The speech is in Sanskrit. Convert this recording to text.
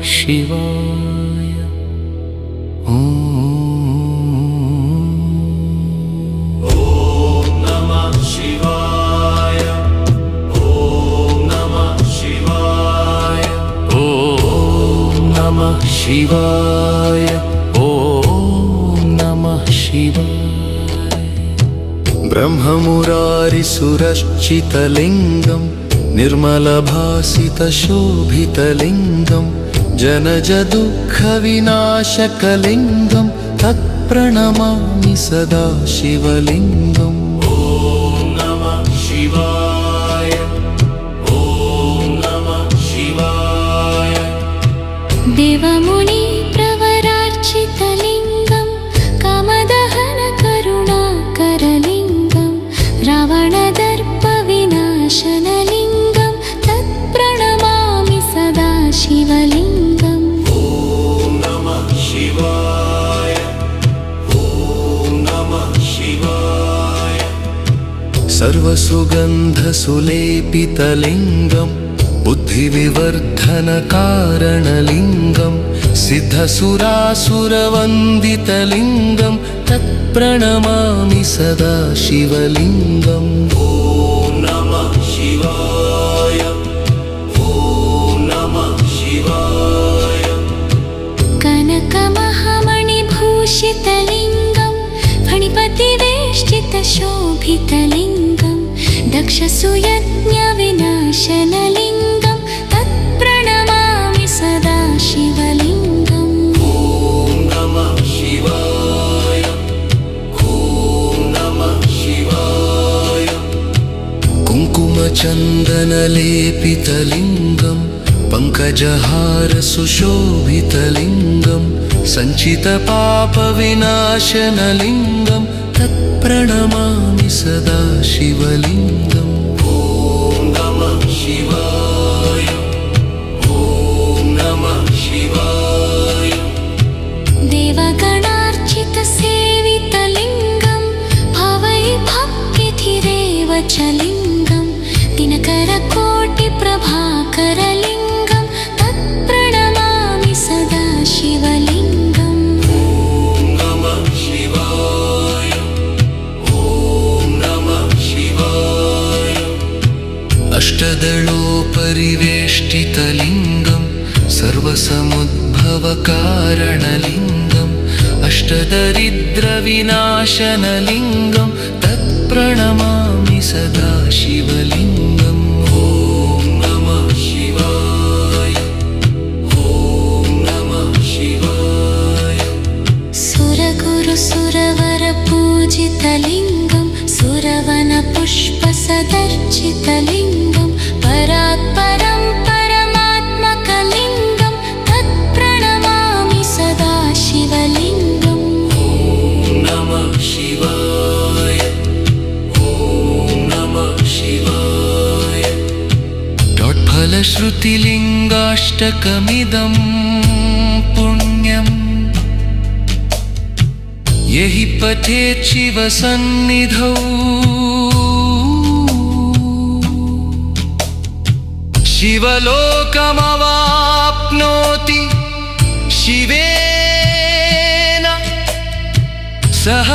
शिवाय। ॐ नमः शिवाय। ॐ नमः शिवाय। ॐ नमः शिवाय। ॐ नमः शिवाय। ब्रह्ममुरारिसुरश्चितलिङ्गं निर्मलभासितशोभितलिङ्गं जनजदुःखविनाशकलिङ्गं तत्प्रणमामि सदा शिवलिङ्गम्। ॐ नमः शिवाय। ॐ नमः शिवाय। देवमुनि प्रवरार्चितलिङ्गं कामदहनकरुणाकरलिङ्गं रावणदर्पविनाशनलिङ्गं तत्प्रणमामि सदा शिवलिङ्गम्। ॐ नमः शिवाय। ॐ नमः शिवाय। सर्वसुगन्धसुलेपितलिङ्गं बुद्धिविवर्धनकारणलिङ्गं सिद्धसुरासुरवन्दितलिङ्गं तत्प्रणमामि सदा शिवलिङ्गम्। ॐ नमः शिवाय। ॐ नमः शिवाय। कनकमहामणिभूषितलिङ्गं फणिपतिवेष्टितशोभितलिङ्गं दक्षसूयज्ञविनाशनलिङ्गं तत्प्रणमामि सदा शिवलिङ्गम्। ॐ नमः शिवाय। ॐ नमः शिवाय। कुङ्कुमचन्दनलेपितलिङ्गं पङ्कजहारसुशोभितलिङ्गं सञ्चितपापविनाशनलिङ्गं तत्प्रणमामि सदा शिवलिङ्गम्। ॐ नमः शिवाय। ॐ नमः शिवाय। देवगणार्चितसेवितलिङ्गं भावैभक्तिथिरेव च लिङ्गं दिनकरकोटिप्रभाकरलिङ्गं तत्प्रणमामि सदा शिवलिङ्गम्। ॐ नमः शिवाय। ॐ नमः शिवाय। अष्टदलोपरिवेष्टितलिङ्गं सर्वसमुद्भवकारणलिङ्गम् अष्टदरिद्रविनाशनलिङ्गं तत्प्रणमामि सदा शिवलिङ्गम्। ॐ नमः शिवाय। ॐ नमः शिवाय। सुरगुरुसुरवरपूजितलिङ्गं सुरवनपुष्पसदर्चितलिङ्गं परात्परं परमात्मकलिङ्गं तत्प्रणमामि सदा शिवलिङ्गम्। ॐ नमः शिवाय। ॐ नमः शिवाय। फलश्रुतिलिङ्गाष्टकमिदं पुण्यं यहि पठेत् शिवसन्निधौ शिवलोकमवाप्नोति शिवेन सह